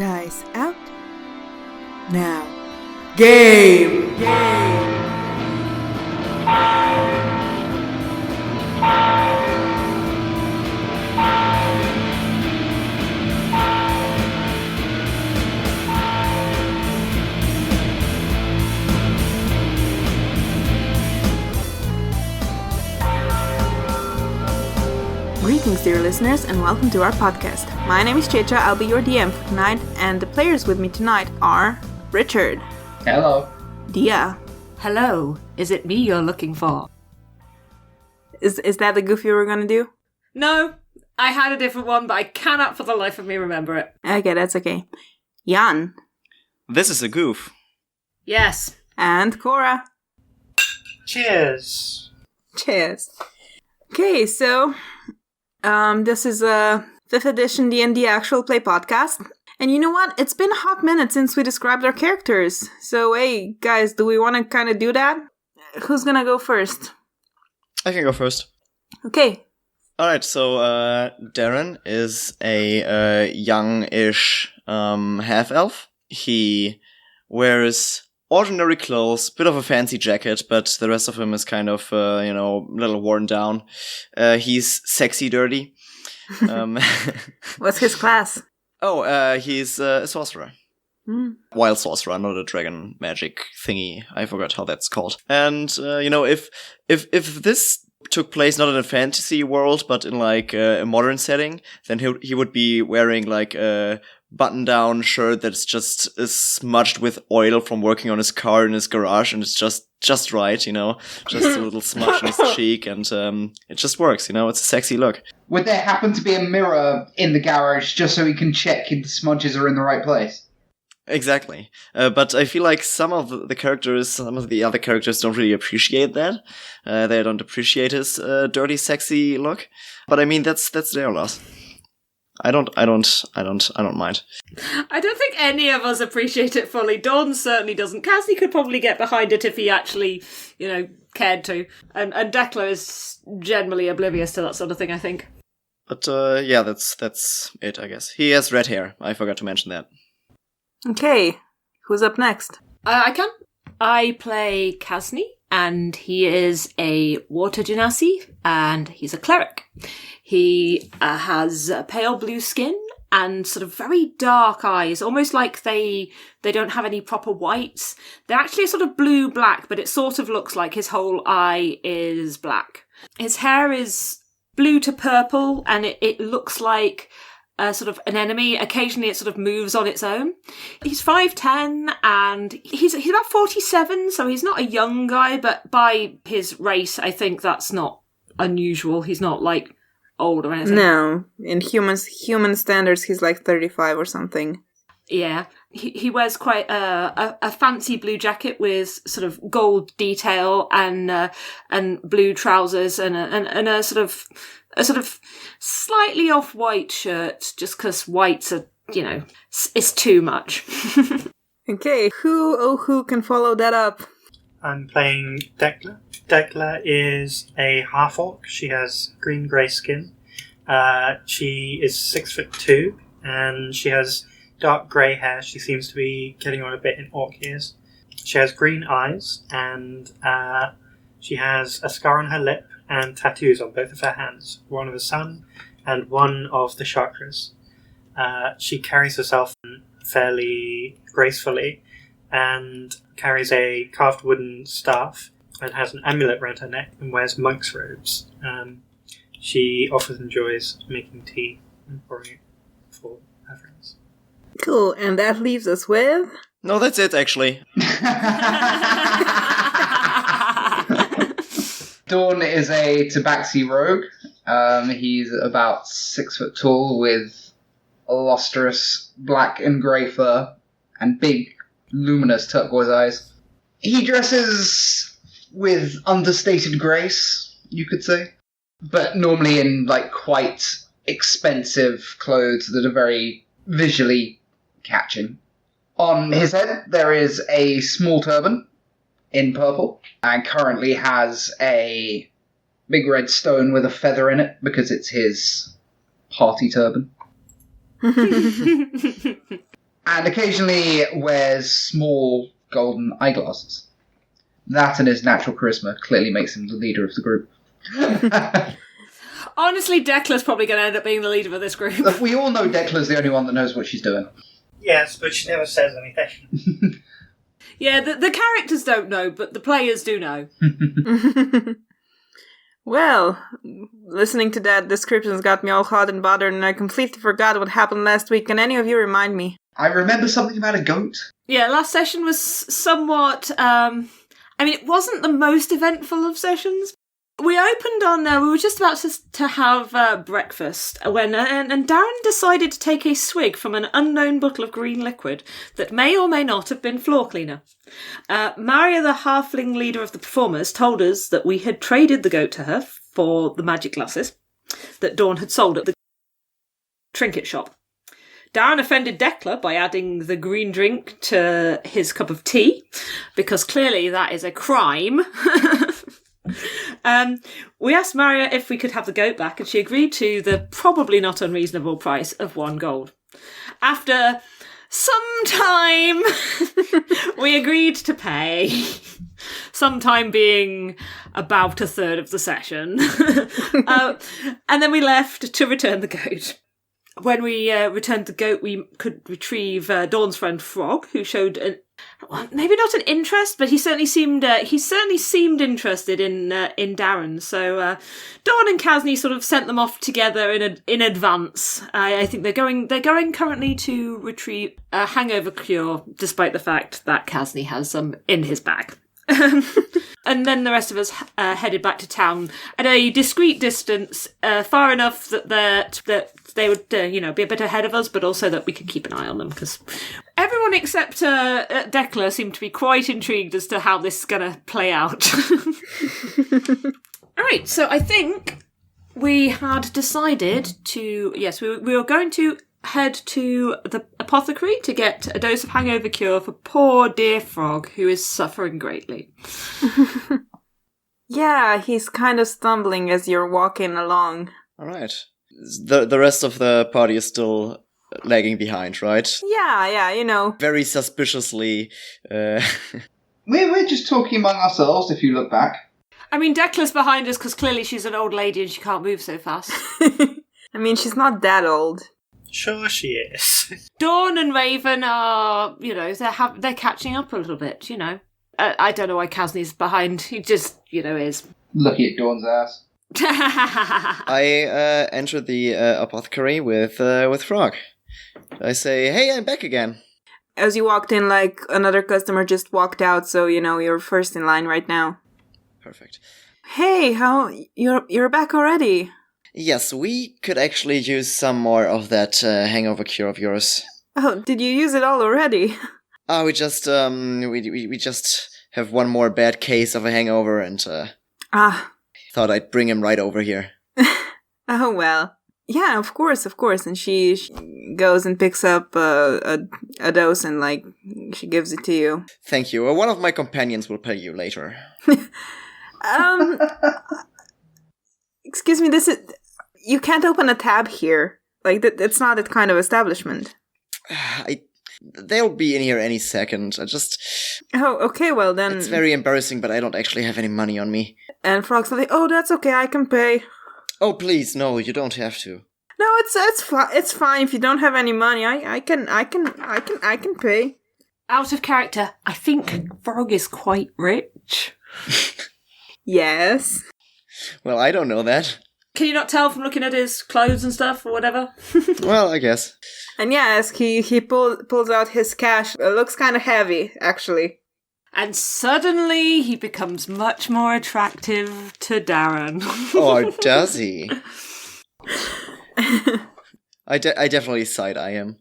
dice out. Now, game! Greetings, dear listeners, and welcome to our podcast. My name is Checha, I'll be your DM for tonight, and the players with me tonight are Richard. Hello. Dia. Hello, is it me you're looking for? Is that the goof you were gonna do? No, I had a different one, but I cannot for the life of me remember it. Okay, that's okay. Jan. This is a goof. Yes. And Cora. Cheers. Cheers. Okay, so this is a 5th edition D&D actual play podcast. And you know what? It's been a hot minute since we described our characters. So, hey, guys, do we want to kind of do that? Who's gonna go first? I can go first. Okay. Alright, so Darren is a young-ish half-elf. He wears ordinary clothes, bit of a fancy jacket, but the rest of him is kind of, a little worn down. He's sexy dirty. What's his class? He's a sorcerer. Wild sorcerer, not a dragon magic thingy. I forgot how that's called. And, if this took place not in a fantasy world, but in, like, a modern setting, then he would be wearing, like, a button-down shirt that's just smudged with oil from working on his car in his garage, and it's just right, just a little smudge on his cheek, and it just works, it's a sexy look. Would there happen to be a mirror in the garage just so we can check if the smudges are in the right place? Exactly. But I feel like some of the other characters don't really appreciate that. They don't appreciate his dirty, sexy look. But I mean, that's their loss. I don't mind. I don't think any of us appreciate it fully. Dawn certainly doesn't. Cassie could probably get behind it if he actually, cared to. And Declan is generally oblivious to that sort of thing, I think. But, that's it, I guess. He has red hair. I forgot to mention that. Okay, who's up next? I can. I play Kasni, and he is a water genasi, and he's a cleric. He has pale blue skin and sort of very dark eyes, almost like they don't have any proper whites. They're actually sort of blue-black, but it sort of looks like his whole eye is black. His hair is blue to purple, and it looks like sort of an enemy. Occasionally it sort of moves on its own. He's 5'10", and he's about 47, so he's not a young guy, but by his race, I think that's not unusual. He's not, like, old or anything. No, in human standards, he's like 35 or something. Yeah. He wears quite a fancy blue jacket with sort of gold detail and blue trousers and a sort of slightly off-white shirt, just because whites are, it's too much. Okay, who can follow that up? I'm playing Decla. Decla is a half-orc. She has green-grey skin. She is 6'2", and she has dark grey hair. She seems to be getting on a bit in orc years. She has green eyes, and she has a scar on her lip and tattoos on both of her hands, one of the sun and one of the chakras. She carries herself fairly gracefully and carries a carved wooden staff and has an amulet around her neck and wears monk's robes. She often enjoys making tea and pouring it for her friends. Cool, and that leaves us with... No, that's it, actually. Dawn is a tabaxi rogue. He's about 6 foot tall with lustrous black and grey fur and big, luminous turquoise eyes. He dresses with understated grace, you could say, but normally in quite expensive clothes that are very visually catching. On his head there is a small turban in purple, and currently has a big red stone with a feather in it because it's his party turban. and occasionally wears small golden eyeglasses. That and his natural charisma clearly makes him the leader of the group. Honestly, Decla's probably going to end up being the leader of this group. Look, we all know Decla's the only one that knows what she's doing. Yes, but she never says anything. Yeah, the characters don't know, but the players do know. Well, listening to that description's got me all hot and bothered, and I completely forgot what happened last week. Can any of you remind me? I remember something about a goat. Yeah, last session was somewhat... it wasn't the most eventful of sessions. We opened on... we were just about to have breakfast when... and Darren decided to take a swig from an unknown bottle of green liquid that may or may not have been floor cleaner. Maria, the halfling leader of the performers, told us that we had traded the goat to her for the magic glasses that Dawn had sold at the trinket shop. Darren offended Decla by adding the green drink to his cup of tea, because clearly that is a crime. We asked Maria if we could have the goat back, and she agreed to the probably not unreasonable price of 1 gold. After some time, we agreed to pay. Sometime being about a third of the session. And then we left to return the goat. When we returned the goat, we could retrieve Dawn's friend Frog, who showed maybe not an interest, but he certainly seemed interested in Darren. So Dawn and Kasny sort of sent them off together in advance. I think they're going currently to retrieve a hangover cure, despite the fact that Kasny has some in his bag. And then the rest of us headed back to town at a discreet distance, far enough that they would, be a bit ahead of us, but also that we could keep an eye on them, because everyone except Decla seemed to be quite intrigued as to how this is going to play out. All right, so I think we had decided to, we were going to head to the apothecary to get a dose of hangover cure for poor dear Frog, who is suffering greatly. Yeah, he's kind of stumbling as you're walking along. All right. The rest of the party is still lagging behind, right? Yeah, Very suspiciously. We're just talking among ourselves, if you look back. I mean, Decla's behind us because clearly she's an old lady and she can't move so fast. I mean, she's not that old. Sure she is. Dawn and Raven are, they're catching up a little bit, I don't know why Kasny's behind. He just, is. Lucky at Dawn's ass. I enter the apothecary with Frog. I say, hey, I'm back again. As you walked in, like, another customer just walked out, so, you're first in line right now. Perfect. Hey, you're back already? Yes, we could actually use some more of that hangover cure of yours. Oh, did you use it all already? We just we just have one more bad case of a hangover, and thought I'd bring him right over here. Oh well, yeah, of course, and she goes and picks up a dose and she gives it to you. Thank you. One of my companions will pay you later. Excuse me, you can't open a tab here. It's not that kind of establishment. They'll be in here any second. Oh, okay, well then... It's very embarrassing, but I don't actually have any money on me. And Frog's like, oh, that's okay, I can pay. Oh, please, no, you don't have to. No, it's fine if you don't have any money. I can pay. Out of character, I think Frog is quite rich. Yes. Well, I don't know that. Can you not tell from looking at his clothes and stuff or whatever? Well, I guess. And yes, he pulls out his cash. It looks kind of heavy, actually. And suddenly he becomes much more attractive to Darren. Oh, does he? I definitely side-eye him.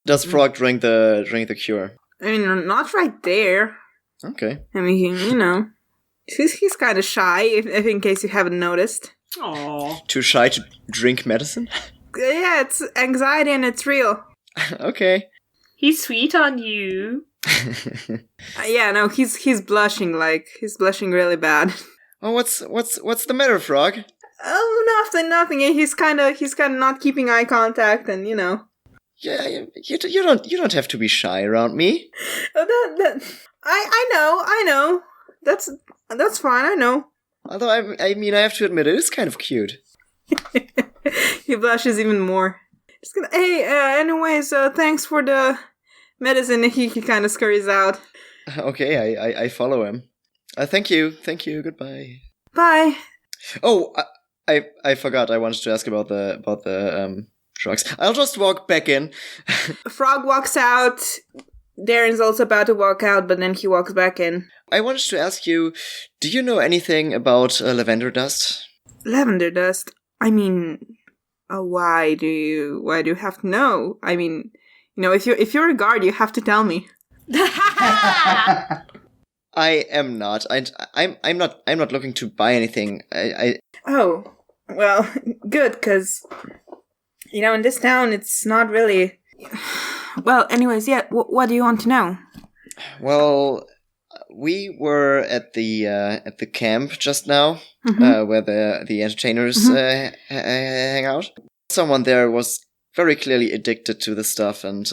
Does Frog drink the cure? I mean, not right there. Okay. I mean, he's kind of shy, if in case you haven't noticed. Aww. Too shy to drink medicine? Yeah, it's anxiety and it's real. Okay. He's sweet on you. Yeah, no, he's blushing he's blushing really bad. Oh, what's the matter, Frog? Oh, nothing. He's kind of not keeping eye contact, and Yeah, you don't have to be shy around me. I know. That's fine. I know. Although I mean, I have to admit, it is kind of cute. He blushes even more. Just gonna. Hey, anyways, thanks for the medicine. He kind of scurries out. Okay, I follow him. Thank you. Goodbye. Bye. Oh, I forgot. I wanted to ask about the drugs. I'll just walk back in. Frog walks out. Darren's also about to walk out, but then he walks back in. I wanted to ask you, do you know anything about lavender dust? Lavender dust? I mean, why do you have to know? I mean, if you're a guard, you have to tell me. I am not. I'm not looking to buy anything. Oh, well, good, because in this town, it's not really. Well, anyways, yeah. What do you want to know? Well, we were at the camp just now, where the entertainers hang out. Someone there was very clearly addicted to the stuff, and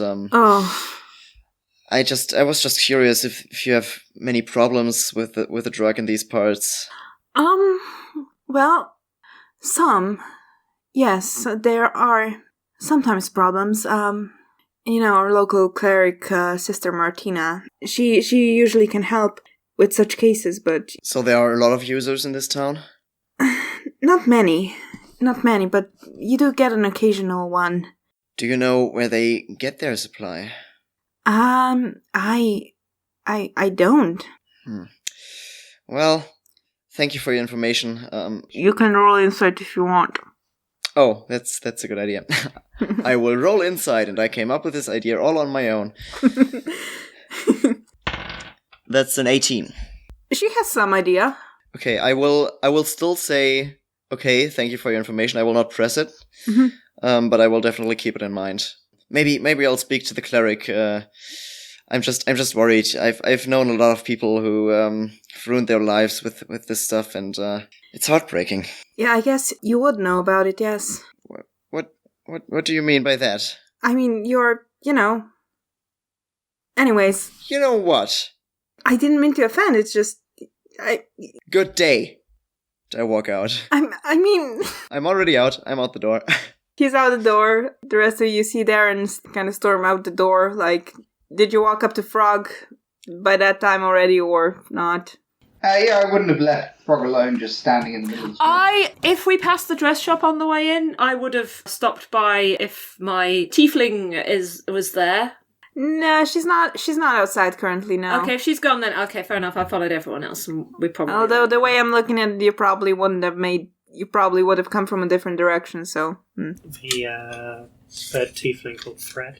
I was just curious if you have many problems with the drug in these parts. Well, some. Yes, there are sometimes problems. Our local cleric, Sister Martina, she usually can help with such cases, but... So there are a lot of users in this town? Not many, but you do get an occasional one. Do you know where they get their supply? I don't. Well, thank you for your information. You can roll insight if you want. Oh, that's a good idea. I will roll inside, and I came up with this idea all on my own. That's an 18. She has some idea. Okay, I will still say, okay, thank you for your information. I will not press it, but I will definitely keep it in mind. Maybe I'll speak to the cleric. I'm just worried. I've known a lot of people who ruined their lives with this stuff, and it's heartbreaking. Yeah, I guess you would know about it. Yes. What do you mean by that? I mean, you're, Anyways. You know what? I didn't mean to offend. It's just, Good day. I walk out. I mean. I'm already out. I'm out the door. He's out the door. The rest of you see Darren kind of storm out the door. Like, did you walk up to Frog by that time already or not? Yeah, I wouldn't have left Frog alone just standing in the middle of the street. If we passed the dress shop on the way in, I would have stopped by if my tiefling was there. No, she's not outside currently, no. Okay, if she's gone then, okay, fair enough. I followed everyone else and we probably... Although the way I'm looking at it, you probably would have come from a different direction, so... The third tiefling called Thread.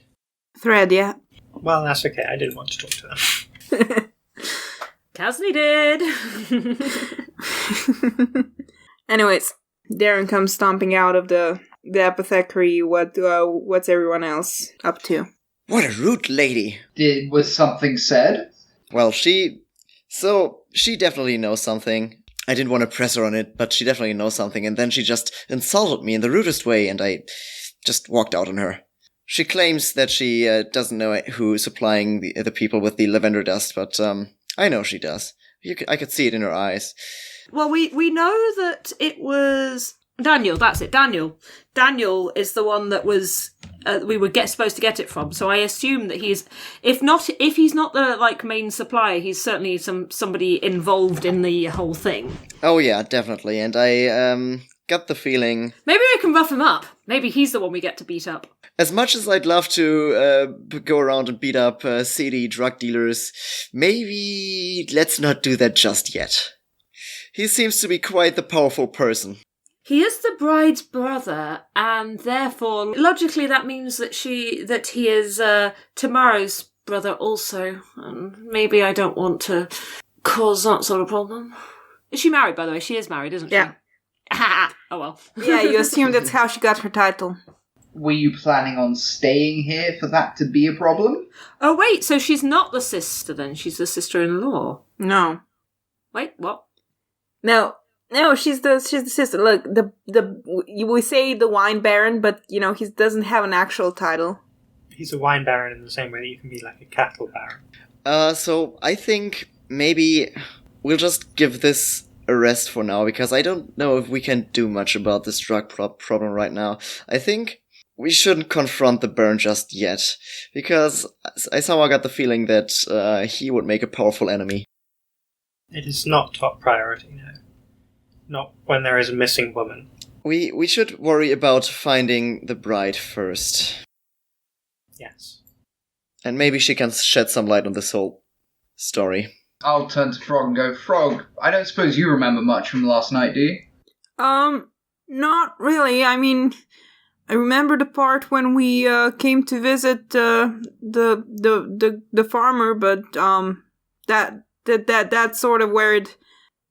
Thread, yeah. Well, that's okay. I didn't want to talk to them. Casney did! Anyways, Darren comes stomping out of the apothecary. What's everyone else up to? What a rude lady. Was something said? Well, she definitely knows something. I didn't want to press her on it, but she definitely knows something, and then she just insulted me in the rudest way, and I just walked out on her. She claims that she doesn't know who's supplying the people with the lavender dust, but I know she does. I could see it in her eyes. Well, we know that it was Daniel. That's it, Daniel. Daniel is the one that was we were supposed to get it from. So I assume that he's, if he's not the main supplier, he's certainly somebody involved in the whole thing. Oh yeah, definitely. And I got the feeling maybe we can rough him up. Maybe he's the one we get to beat up. As much as I'd love to go around and beat up seedy drug dealers, maybe let's not do that just yet. He seems to be quite the powerful person. He is the bride's brother, and therefore, logically, that means that he is Tomorrow's brother also. And maybe I don't want to cause that sort of problem. Is she married, by the way? She is married, isn't she? Yeah. Oh well. Yeah, you assume that's how she got her title. Were you planning on staying here for that to be a problem? Oh wait, so she's not the sister then? She's the sister-in-law. No. Wait, what? No, she's the sister. Look, we say the wine baron, but he doesn't have an actual title. He's a wine baron in the same way that you can be like a cattle baron. So I think maybe we'll just give this a rest for now, because I don't know if we can do much about this drug problem right now. I think we shouldn't confront the Burn just yet, because I somehow got the feeling that he would make a powerful enemy. It is not top priority, no. Not when there is a missing woman. We should worry about finding the bride first. Yes. And maybe she can shed some light on this whole story. I'll turn to Frog and go, Frog, I don't suppose you remember much from last night, do you? Not really. I mean, I remember the part when we came to visit the farmer, but that's sort of where it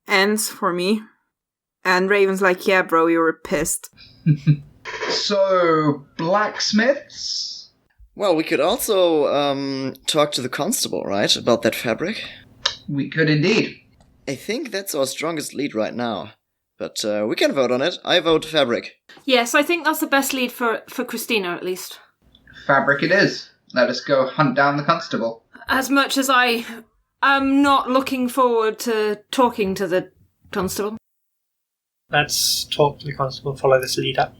ends for me. And Raven's like, yeah, bro, you were pissed. So, blacksmiths? Well, we could also talk to the constable, right, about that fabric? We could indeed. I think that's our strongest lead right now. But we can vote on it. I vote fabric. Yes, I think that's the best lead for Christina, at least. Fabric it is. Let us go hunt down the constable. As much as I am not looking forward to talking to the constable. Let's talk to the constable, follow this lead up.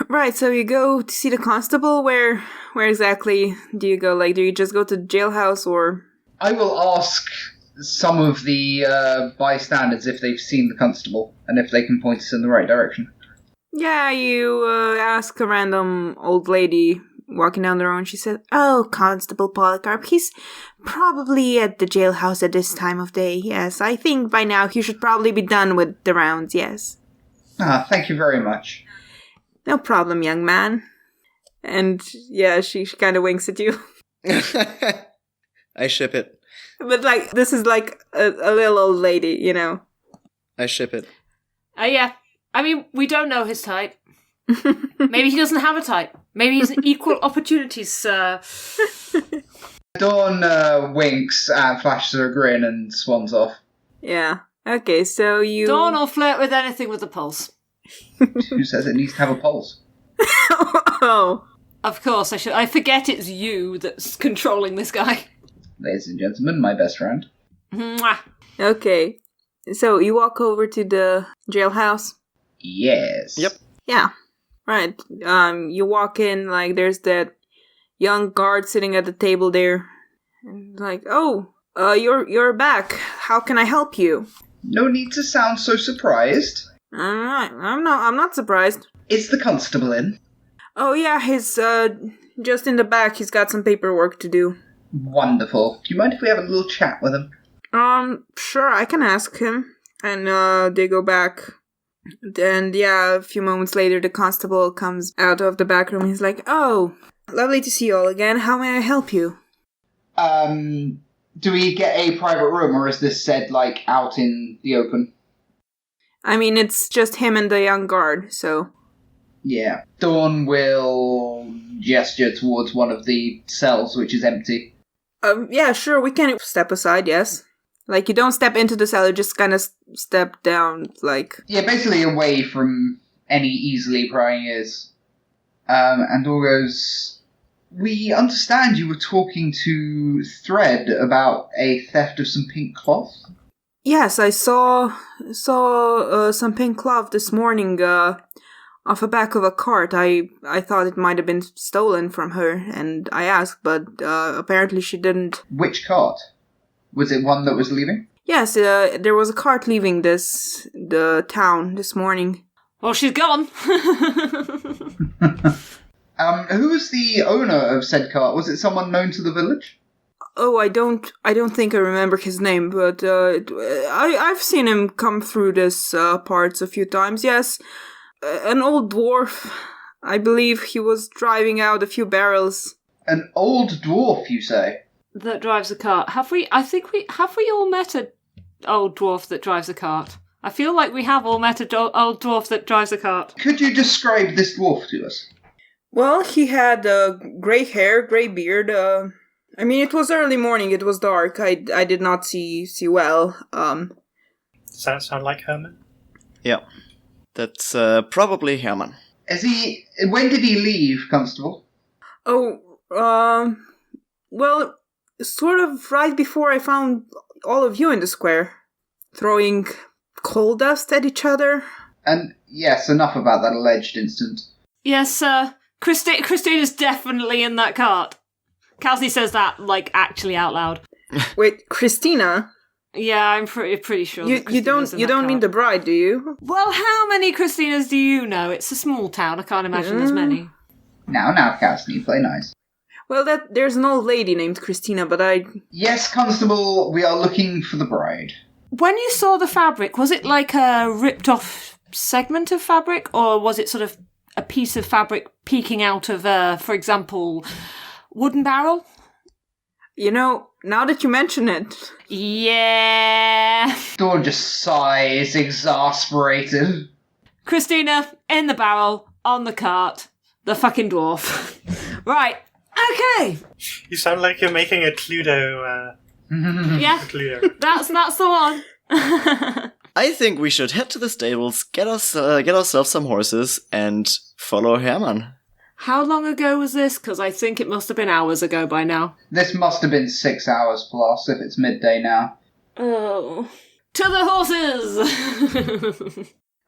Right, so you go to see the constable. Where exactly do you go? Like, do you just go to the jailhouse, or...? I will ask some of the bystanders if they've seen the constable, and if they can point us in the right direction. Yeah, you ask a random old lady walking down the road, and she said, "Oh, Constable Polycarp, he's probably at the jailhouse at this time of day. Yes, I think by now he should probably be done with the rounds, yes." Ah, thank you very much. "No problem, young man." And yeah, she kind of winks at you. I ship it. But like, this is like a little old lady, you know. I ship it. Yeah. I mean, we don't know his type. Maybe he doesn't have a type. Maybe he's an equal opportunities. Dawn winks and flashes her a grin and swans off. Yeah. Okay, so you... Dawn will flirt with anything with a pulse. Who says it needs to have a pulse? Oh. Of course, I forget it's you that's controlling this guy. Ladies and gentlemen, my best friend. Mwah. Okay. So you walk over to the jailhouse? Yes. Yep. Yeah. Right. You walk in, like, there's that young guard sitting at the table there. And like, "Oh, you're back. How can I help you?" No need to sound so surprised. I'm not surprised. Is the constable in? Oh yeah, he's just in the back. He's got some paperwork to do. Wonderful. Do you mind if we have a little chat with him? Sure, I can ask him. And they go back. And yeah, a few moments later, the constable comes out of the back room. He's like, "Oh, lovely to see you all again. How may I help you?" Do we get a private room, or is this said, like, out in the open? I mean, it's just him and the young guard, so... Yeah. Dawn will gesture towards one of the cells, which is empty. Yeah, sure, we can step aside, yes. Like, you don't step into the cell, you just kind of step down, like... Yeah, basically away from any easily prying ears. And Dawn goes... "We understand you were talking to Thread about a theft of some pink cloth?" Yes, I saw some pink cloth this morning, off the back of a cart. I thought it might have been stolen from her, and I asked, but apparently she didn't. Which cart? Was it one that was leaving? Yes, there was a cart leaving the town this morning. Well, she's gone. Who was the owner of said cart? Was it someone known to the village? Oh, I don't think I remember his name, but I've seen him come through this parts a few times. Yes, an old dwarf. I believe he was driving out a few barrels. An old dwarf, you say? That drives a cart. Have we all met an old dwarf that drives a cart? I feel like we have all met an old dwarf that drives a cart. Could you describe this dwarf to us? Well, he had grey hair, grey beard. I mean, it was early morning. It was dark. I did not see well. Does that sound like Herman? Yeah. That's probably Herman. When did he leave, Constable? Oh, Well, sort of right before I found all of you in the square, throwing coal dust at each other. And yes, enough about that alleged incident. Yes, sir. Christina's definitely in that cart. Kelsey says that, like, actually out loud. Wait, Christina? Yeah, I'm pretty sure. You don't mean the bride, do you? Well, how many Christinas do you know? It's a small town. I can't imagine there's many. Now, Cassidy, play nice. Well, there's an old lady named Christina, but Yes, Constable, we are looking for the bride. When you saw the fabric, was it like a ripped-off segment of fabric, or was it sort of a piece of fabric peeking out of, for example, wooden barrel? You know, now that you mention it... Yeah. Dawn just sighs, exasperated. Christina, in the barrel, on the cart. The fucking dwarf. Right. Okay. You sound like you're making a Cluedo. Yeah. Cluedo. That's the one. I think we should head to the stables, get ourselves some horses, and follow Hermann. How long ago was this? Because I think it must have been hours ago by now. This must have been 6 hours plus, if it's midday now. Oh. To the horses!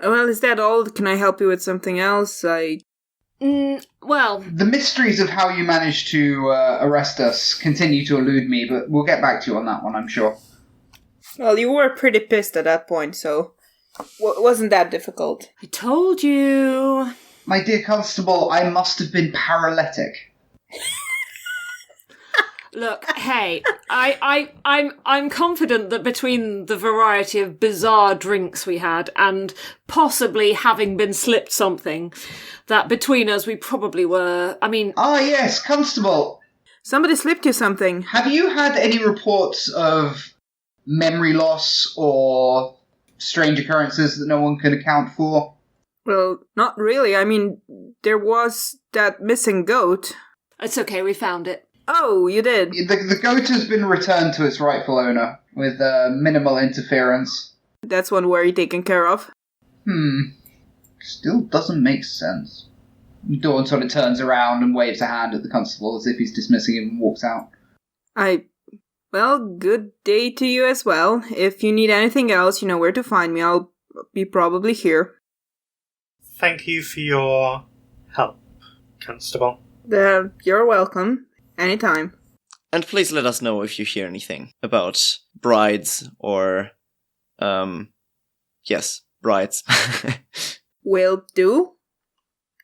Well, is that all? Can I help you with something else? Well... The mysteries of how you managed to arrest us continue to elude me, but we'll get back to you on that one, I'm sure. Well, you were pretty pissed at that point, so wasn't that difficult. I told you... My dear Constable, I must have been paralytic. Look, hey, I'm confident that between the variety of bizarre drinks we had and possibly having been slipped something, that between us we probably were, Ah, yes, Constable. Somebody slipped you something. Have you had any reports of memory loss or strange occurrences that no one can account for? Well, not really. There was that missing goat. It's okay, we found it. Oh, you did? The goat has been returned to its rightful owner, with minimal interference. That's one worry taken care of. Still doesn't make sense. Dawn sort of turns around and waves a hand at the constable as if he's dismissing him and walks out. Well, good day to you as well. If you need anything else, you know where to find me. I'll be probably here. Thank you for your help, Constable. You're welcome. Anytime. And please let us know if you hear anything about brides or, yes, brides. Will do.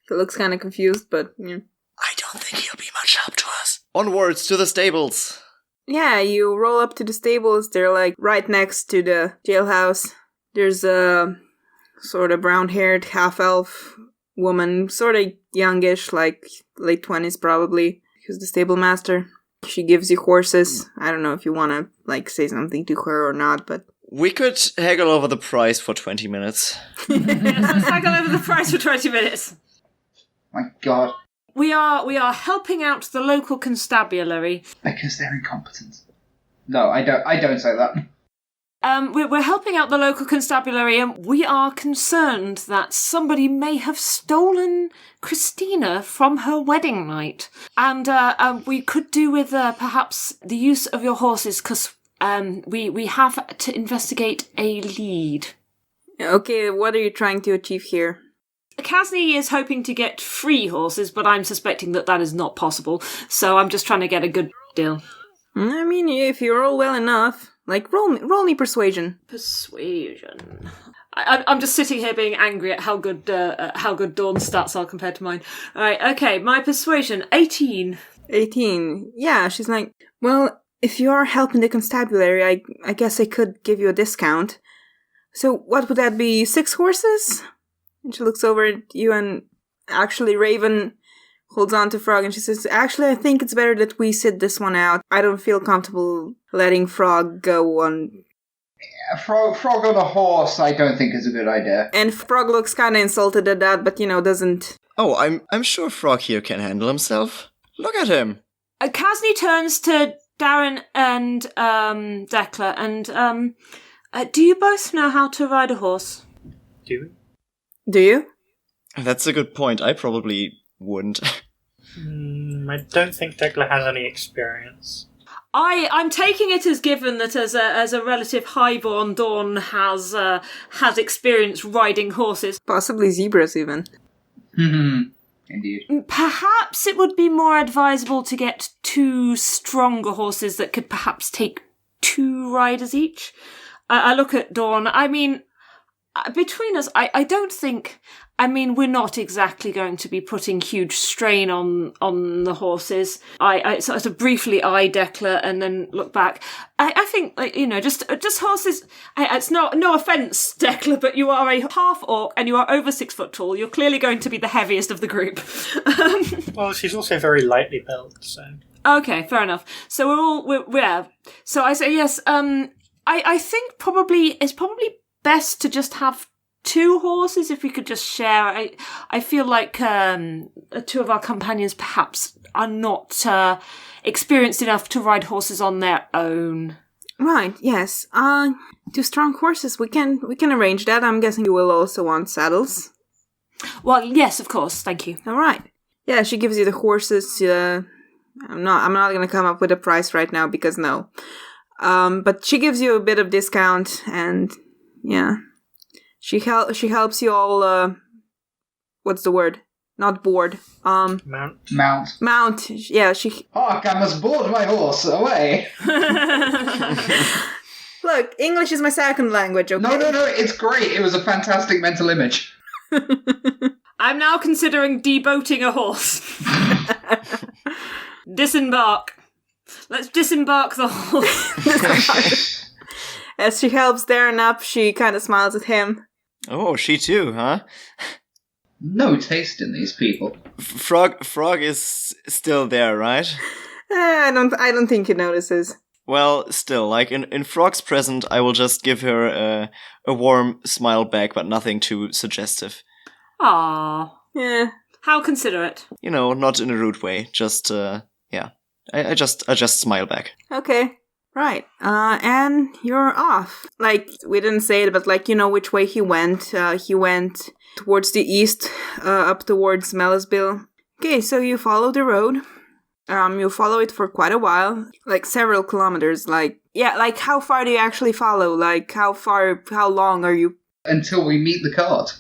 He looks kind of confused, but, yeah. I don't think he'll be much help to us. Onwards to the stables. Yeah, you roll up to the stables. They're, like, right next to the jailhouse. There's a sort of brown-haired half-elf woman, sort of youngish, like late 20s probably. Who's the stable master. She gives you horses. I don't know if you want to, like, say something to her or not, but... We could haggle over the price for 20 minutes. Yes, let's haggle over the price for 20 minutes. My God. We are helping out the local constabulary. Because they're incompetent. No, I don't say that. We're helping out the local constabulary, and we are concerned that somebody may have stolen Christina from her wedding night. And we could do with perhaps the use of your horses, because we have to investigate a lead. Okay, what are you trying to achieve here? Kasny is hoping to get free horses, but I'm suspecting that is not possible, so I'm just trying to get a good deal. If you roll well enough... Like, roll me persuasion. Persuasion. I'm just sitting here being angry at how good Dawn's stats are compared to mine. All right, okay, my persuasion, 18. 18. Yeah, she's like, well, if you are helping the constabulary, I guess I could give you a discount. So what would that be, 6 horses? And she looks over at you and actually Raven holds on to Frog and she says, actually, I think it's better that we sit this one out. I don't feel comfortable letting Frog go on. Yeah, Frog on a horse I don't think is a good idea. And Frog looks kind of insulted at that, but, doesn't... Oh, I'm sure Frog here can handle himself. Look at him. Kasny turns to Darren and Dekla and, do you both know how to ride a horse? Do we? Do you? That's a good point. I probably wouldn't. I don't think Tekla has any experience. I'm taking it as given that as a relative highborn, Dawn has experience riding horses. Possibly zebras, even. Indeed. Perhaps it would be more advisable to get 2 stronger horses that could perhaps take 2 riders each. I look at Dawn. I mean, between us, I don't think... I mean, we're not exactly going to be putting huge strain on the horses. I sort of briefly eye Decla and then look back. I think, just horses... It's no offence, Decla, but you are a half-orc and you are over 6 foot tall. You're clearly going to be the heaviest of the group. Well, she's also very lightly built, so... Okay, fair enough. So we're So I say yes. I think it's probably best to just have 2 horses if we could just share. I feel like 2 of our companions perhaps are not experienced enough to ride horses on their own. Right, yes. 2 strong horses, we can arrange that. I'm guessing you will also want saddles. Well, yes, of course, thank you. All right. Yeah, she gives you the horses. I'm not going to come up with a price right now because no. But she gives you a bit of discount and yeah. She helps you all, what's the word? Not board. Mount. Yeah, she... Hark, I must board my horse, away! Look, English is my second language, okay? No, it's great. It was a fantastic mental image. I'm now considering deboating a horse. Disembark. Let's disembark the horse. As she helps Darren up, she kind of smiles at him. Oh, she too, huh? No taste in these people. Frog is still there, right? I don't think he notices. Well, still, like in Frog's present, I will just give her a warm smile back, but nothing too suggestive. Aww. Yeah. How considerate. Not in a rude way. Just yeah. I just smile back. Okay. Right. And you're off. Like, we didn't say it, but like, which way he went. He went towards the east, up towards Mellisville. Okay, so you follow the road. You follow it for quite a while. Like, several kilometers. Like, yeah, like, how far do you actually follow? Like, how long are you? Until we meet the cart.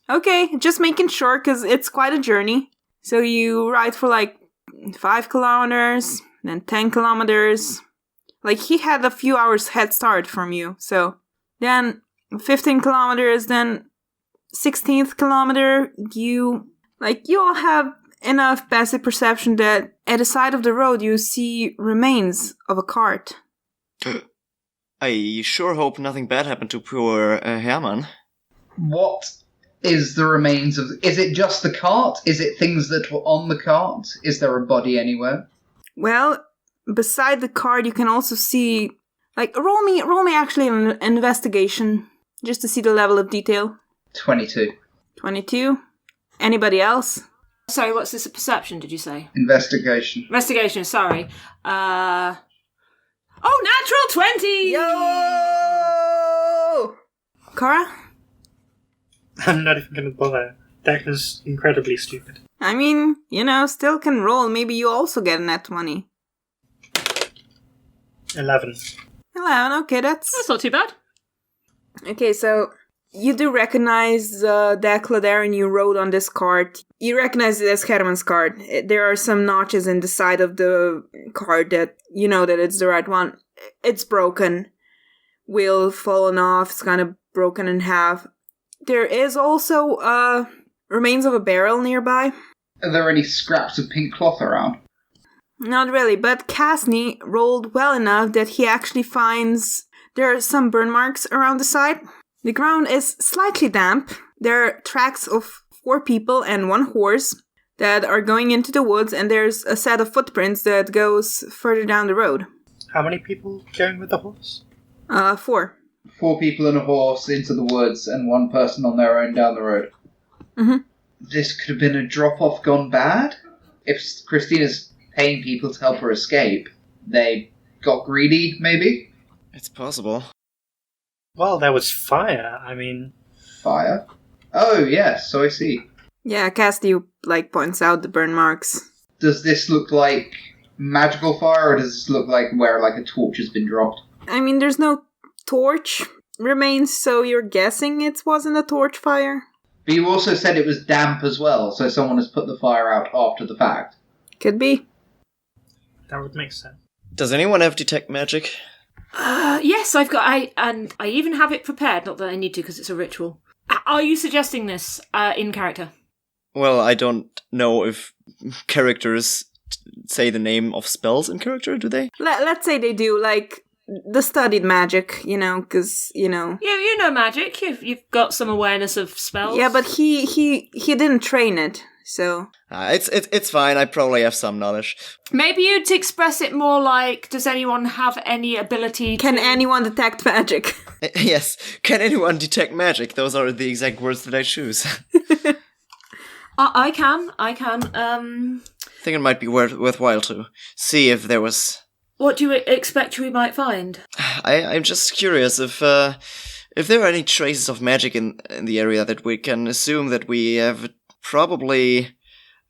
Okay, just making sure, because it's quite a journey. So you ride for like 5 kilometers... then 10 kilometers. Like, he had a few hours head start from you. So, then 15 kilometers, then 16th kilometer, you all have enough passive perception that at the side of the road you see remains of a cart. I sure hope nothing bad happened to poor Herman. What is the remains of... Is it just the cart? Is it things that were on the cart? Is there a body anywhere? Well, beside the card, you can also see, like, roll me actually an investigation, just to see the level of detail. 22. 22? Anybody else? Sorry, what's this, a perception, did you say? Investigation. Investigation, sorry. Natural 20! Yo! Kara? I'm not even going to bother. Decla's incredibly stupid. I mean, still can roll. Maybe you also get a net 20. 11. 11, okay, that's not too bad. Okay, so you do recognize Decla there, and you rode on this cart. You recognize it as Herman's cart. There are some notches in the side of the cart that you know that it's the right one. It's broken. Wheel fallen off. It's kind of broken in half. There is also remains of a barrel nearby. Are there any scraps of pink cloth around? Not really, but Casney rolled well enough that he actually finds there are some burn marks around the side. The ground is slightly damp. There are tracks of 4 people and 1 horse that are going into the woods, and there's a set of footprints that goes further down the road. How many people going with the horse? 4. 4 people and a horse into the woods and 1 person on their own down the road. Mm-hmm. This could have been a drop-off gone bad? If Christina's paying people to help her escape, they got greedy, maybe? It's possible. Well, there was fire, I mean... Fire? Oh, yes, so I see. Yeah, Cassidy, points out the burn marks. Does this look like magical fire, or does this look like where, a torch has been dropped? I mean, there's no torch remains, so you're guessing it wasn't a torch fire? But you also said it was damp as well, so someone has put the fire out after the fact. Could be. That would make sense. Does anyone have detect magic? Yes, I've got. I even have it prepared. Not that I need to because it's a ritual. Are you suggesting this in character? Well, I don't know if characters say the name of spells in character, do they? Let's say they do, the studied magic, because, Yeah, you know magic. You've got some awareness of spells. Yeah, but he didn't train it, so... It's fine, I probably have some knowledge. Maybe you'd express it more like, does anyone have any ability to... Can anyone detect magic? Yes, can anyone detect magic? Those are the exact words that I choose. I can. I think it might be worthwhile to see if there was... What do you expect we might find? I'm just curious if there are any traces of magic in the area that we can assume that we have probably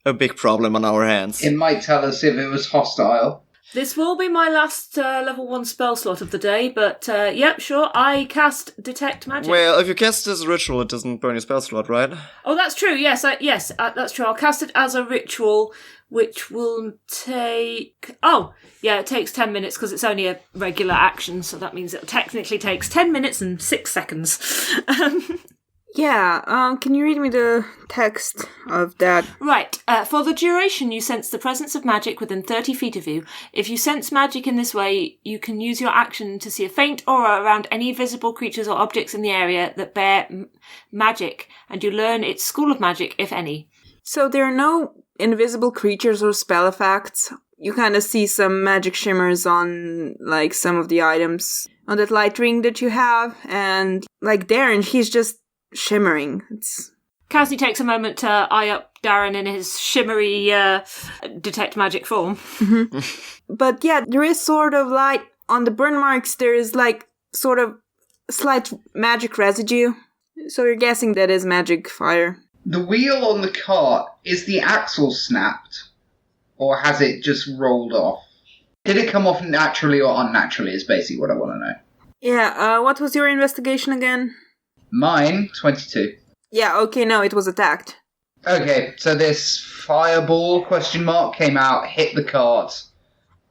a big problem on our hands. It might tell us if it was hostile. This will be my last level 1 spell slot of the day, but yep, sure, I cast Detect Magic. Well, if you cast it as a ritual, it doesn't burn your spell slot, right? Oh, that's true, yes, that's true. I'll cast it as a ritual, which will take... Oh, yeah, it takes 10 minutes because it's only a regular action, so that means it technically takes 10 minutes and 6 seconds. Yeah, can you read me the text of that? Right. For the duration, you sense the presence of magic within 30 feet of you. If you sense magic in this way, you can use your action to see a faint aura around any visible creatures or objects in the area that bear magic, and you learn its school of magic, if any. So there are no invisible creatures or spell effects. You kind of see some magic shimmers on, some of the items on that light ring that you have, and, Darren, he's just shimmering. Cassie takes a moment to eye up Darren in his shimmery detect magic form. Mm-hmm. But yeah, there is sort of on the burn marks, there is sort of slight magic residue. So you're guessing that is magic fire. The wheel on the cart, is the axle snapped? Or has it just rolled off? Did it come off naturally or unnaturally is basically what I want to know. Yeah, what was your investigation again? Mine, 22. Yeah, okay, no, it was attacked. Okay, so this fireball, came out, hit the cart,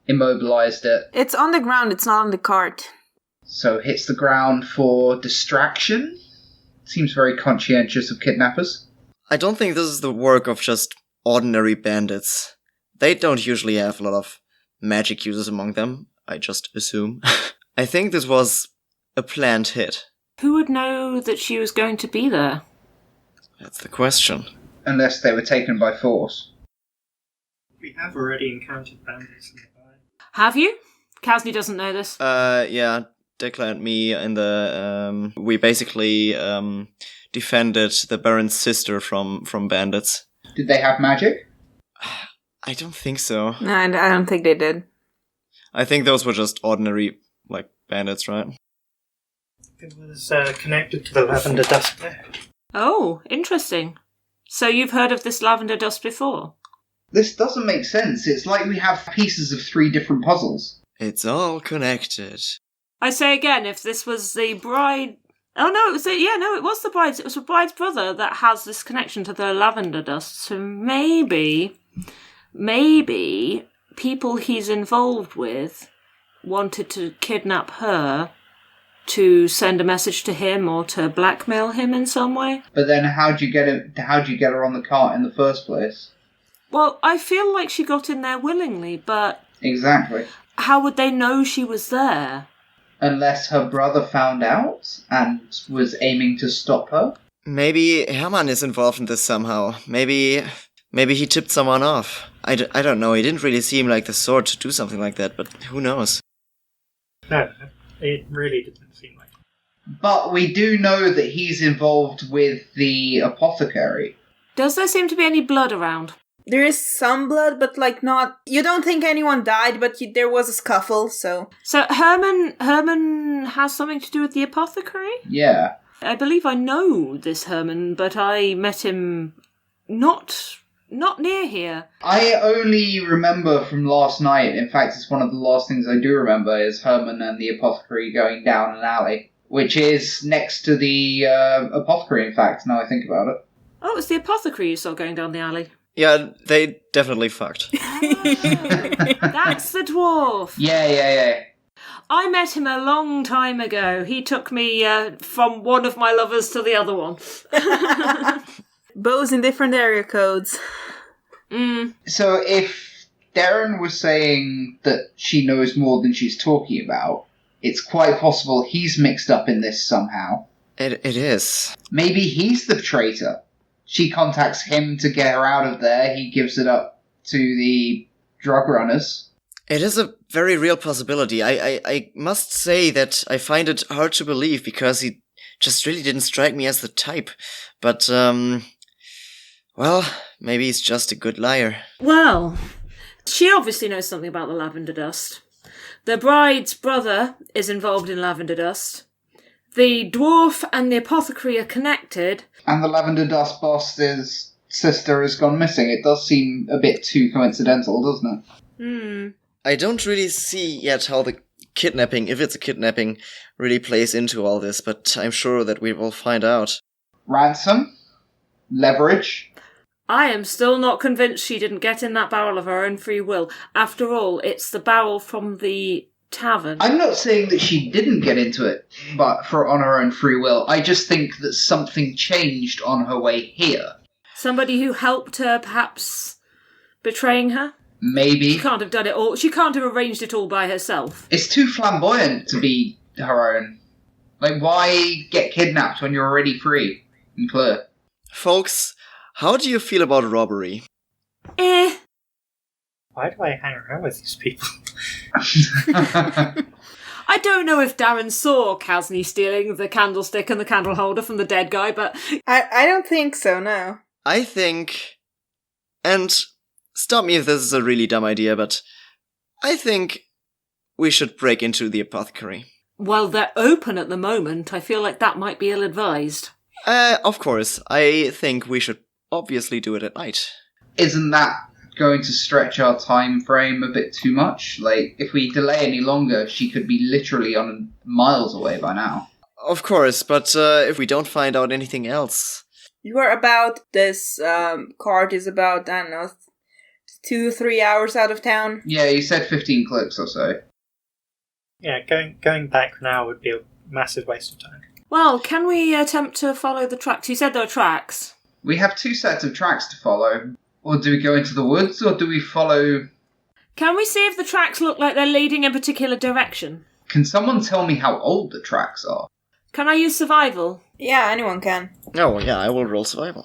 immobilized it. It's on the ground, it's not on the cart. So hits the ground for distraction? Seems very conscientious of kidnappers. I don't think this is the work of just ordinary bandits. They don't usually have a lot of magic users among them, I just assume. I think this was a planned hit. Who would know that she was going to be there? That's the question. Unless they were taken by force. We have already encountered bandits in the bay. Have you? Casney doesn't know this. Yeah, Declan and me in the, we basically, defended the Baron's sister from bandits. Did they have magic? I don't think so. No, I don't think they did. I think those were just ordinary, bandits, right? It was connected to the lavender dust there. Oh, interesting. So you've heard of this lavender dust before? This doesn't make sense. It's like we have pieces of 3 different puzzles. It's all connected. I say again, if this was the bride... Oh, no, it was the bride's. It was the bride's brother that has this connection to the lavender dust. So maybe people he's involved with wanted to kidnap her to send a message to him or to blackmail him in some way. But then how'd you get her on the cart in the first place? Well, I feel like she got in there willingly, but... Exactly. How would they know she was there? Unless her brother found out and was aiming to stop her? Maybe Hermann is involved in this somehow. Maybe he tipped someone off. I don't know, he didn't really seem like the sort to do something like that, but who knows? No, it really didn't seem like it. But we do know that he's involved with the apothecary. Does there seem to be any blood around? There is some blood, but not... You don't think anyone died, but there was a scuffle, so... So Herman has something to do with the apothecary? Yeah. I believe I know this Herman, but I met him Not near here. I only remember from last night, in fact, it's one of the last things I do remember, is Herman and the apothecary going down an alley, which is next to the apothecary, in fact, now I think about it. Oh, it was the apothecary you saw going down the alley. Yeah, they definitely fucked. Oh, that's the dwarf. Yeah. I met him a long time ago. He took me from one of my lovers to the other one. Bows in different area codes. So if Darren was saying that she knows more than she's talking about, it's quite possible he's mixed up in this somehow. It is. Maybe he's the traitor. She contacts him to get her out of there. He gives it up to the drug runners. It is a very real possibility. I must say that I find it hard to believe because he just really didn't strike me as the type. But, well, maybe he's just a good liar. Well, she obviously knows something about the lavender dust. The bride's brother is involved in lavender dust. The dwarf and the apothecary are connected. And the Lavender Dust boss's sister has gone missing. It does seem a bit too coincidental, doesn't it? I don't really see yet how the kidnapping, if it's a kidnapping, really plays into all this, but I'm sure that we will find out. Ransom? Leverage? I am still not convinced she didn't get in that barrel of her own free will. After all, it's the barrel from the tavern. I'm not saying that she didn't get into it, but on her own free will. I just think that something changed on her way here. Somebody who helped her, perhaps betraying her? Maybe. She can't have done it all. She can't have arranged it all by herself. It's too flamboyant to be her own. Like, why get kidnapped when you're already free and clear? Folks, how do you feel about robbery? Why do I hang around with these people? I don't know if Darren saw Kasny stealing the candlestick and the candle holder from the dead guy, but... I don't think so, no. I think, and stop me if this is a really dumb idea, but I think we should break into the apothecary. Well, they're open at the moment. I feel like that might be ill-advised. Of course. I think we should obviously do it at night. Isn't that going to stretch our time frame a bit too much? Like, if we delay any longer, she could be literally on miles away by now. Of course, but if we don't find out anything else... You are about, this cart is about, I don't know, 2-3 hours out of town. Yeah, you said 15 clicks or so. Yeah, going back now would be a massive waste of time. Well, can we attempt to follow the tracks? You said there were tracks. We have 2 sets of tracks to follow. Or do we go into the woods, or do we follow... Can we see if the tracks look like they're leading in a particular direction? Can someone tell me how old the tracks are? Can I use survival? Yeah, anyone can. Oh, yeah, I will roll survival.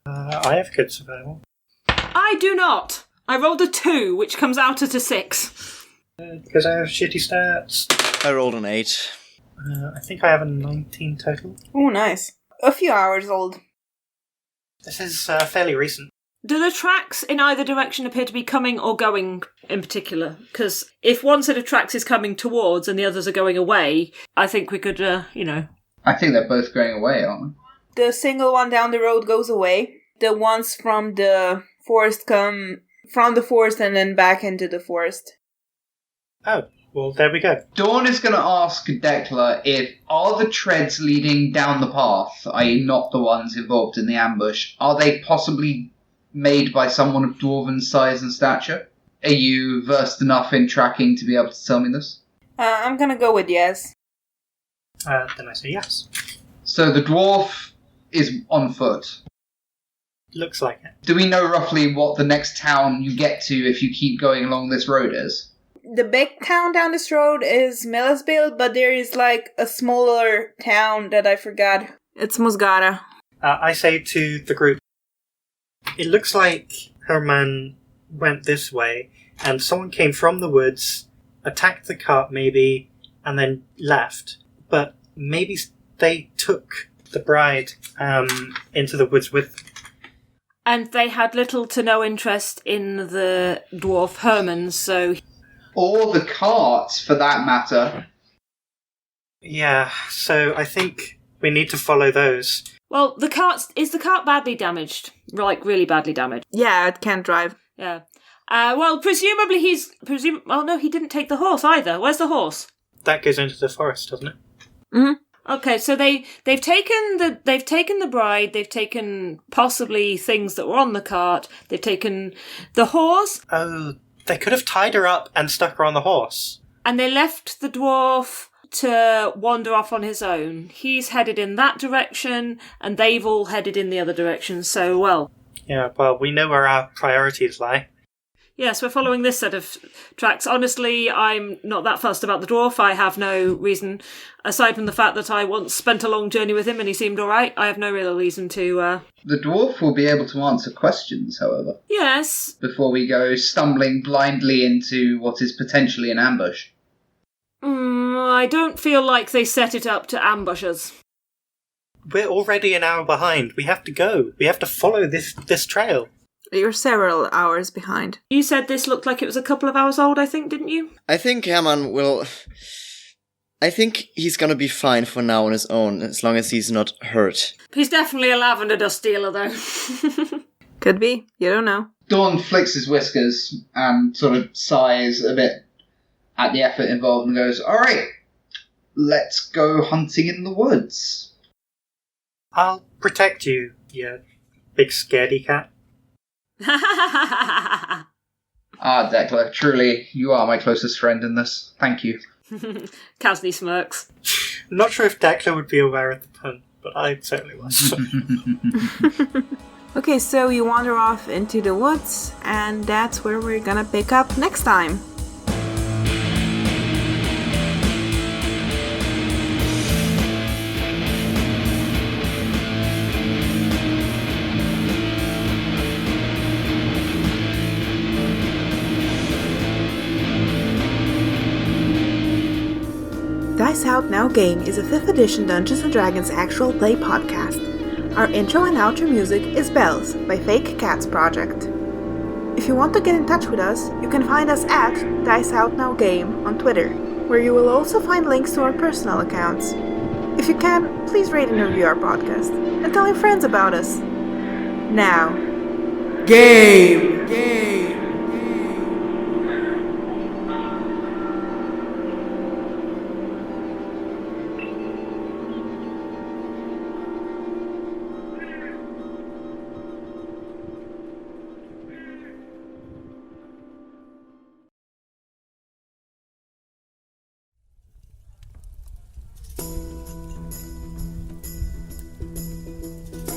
I have good survival. I do not! I rolled a 2, which comes out at a 6. Because I have shitty stats. I rolled an 8. I think I have a 19 total. Oh, nice. A few hours old. This is fairly recent. Do the tracks in either direction appear to be coming or going in particular? Because if one set of tracks is coming towards and the others are going away, I think we could, I think they're both going away, aren't The single one down the road goes away. The ones from the forest come from the forest and then back into the forest. Oh, well, there we go. they? Dawn is going to ask Decla if are the treads leading down the path, i.e. not the ones involved in the ambush, are they possibly made by someone of dwarven size and stature? Are you versed enough in tracking to be able to tell me this? I'm gonna go with yes. Then I say yes. So the dwarf is on foot. Looks like it. Do we know roughly what the next town you get to if you keep going along this road is? The big town down this road is Millisville, but there is like a smaller town that I forgot. It's Musgara. I say to the group, it looks like Herman went this way, and someone came from the woods, attacked the cart maybe, and then left. But maybe they took the bride into the woods with them. And they had little to no interest in the dwarf Herman, so... Or the cart, for that matter. Yeah, so I think we need to follow those. Well, is the cart badly damaged? Like, really badly damaged? Yeah, it can't drive. Yeah. Well, presumably oh no, he didn't take the horse either. Where's the horse? That goes into the forest, doesn't it? Mm-hmm. Okay, so they've taken the bride, they've taken possibly things that were on the cart, they've taken the horse. Oh, they could have tied her up and stuck her on the horse. And they left the dwarf to wander off on his own. He's headed in that direction, and they've all headed in the other direction, so well. Yeah, well, we know where our priorities lie. Yes, we're following this set of tracks. Honestly, I'm not that fussed about the dwarf. I have no reason, aside from the fact that I once spent a long journey with him and he seemed alright, I have no real reason to... The dwarf will be able to answer questions, however. Yes. Before we go stumbling blindly into what is potentially an ambush. I don't feel like they set it up to ambush us. We're already an hour behind. We have to go. We have to follow this trail. You're several hours behind. You said this looked like it was a couple of hours old, I think, didn't you? I think Herman will... I think he's gonna be fine for now on his own, as long as he's not hurt. He's definitely a lavender dust dealer, though. Could be. You don't know. Dawn flicks his whiskers and sort of sighs a bit at the effort involved and goes, "All right, let's go hunting in the woods." I'll protect you, you big scaredy cat. Ah, Declan, truly, you are my closest friend in this. Thank you. Kasny smirks. I'm not sure if Declan would be aware of the pun, but I certainly was. Okay, so you wander off into the woods, and that's where we're gonna pick up next time. Dice Out Now Game is a 5th edition Dungeons & Dragons actual play podcast. Our intro and outro music is Bells by Fake Cats Project. If you want to get in touch with us, you can find us at Dice Out Now Game on Twitter, where you will also find links to our personal accounts. If you can, please rate and review our podcast, and tell your friends about us. Now, game!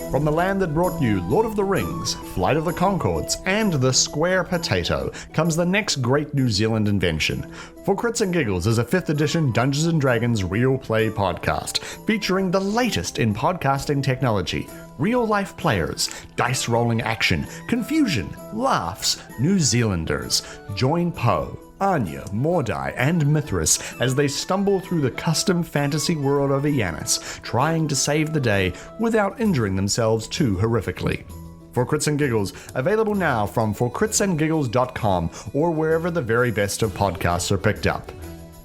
From the land that brought you Lord of the Rings, Flight of the Conchords, and The Square Potato comes the next great New Zealand invention. For Crits and Giggles is a 5th edition Dungeons & Dragons real play podcast, featuring the latest in podcasting technology, real-life players, dice rolling action, confusion, laughs, New Zealanders. Join Poe, Anya, Mordai, and Mithras as they stumble through the custom fantasy world of Iannis, trying to save the day without injuring themselves too horrifically. For Crits and Giggles, available now from forcritsandgiggles.com or wherever the very best of podcasts are picked up.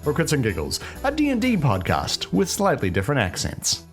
For Crits and Giggles, a D&D podcast with slightly different accents.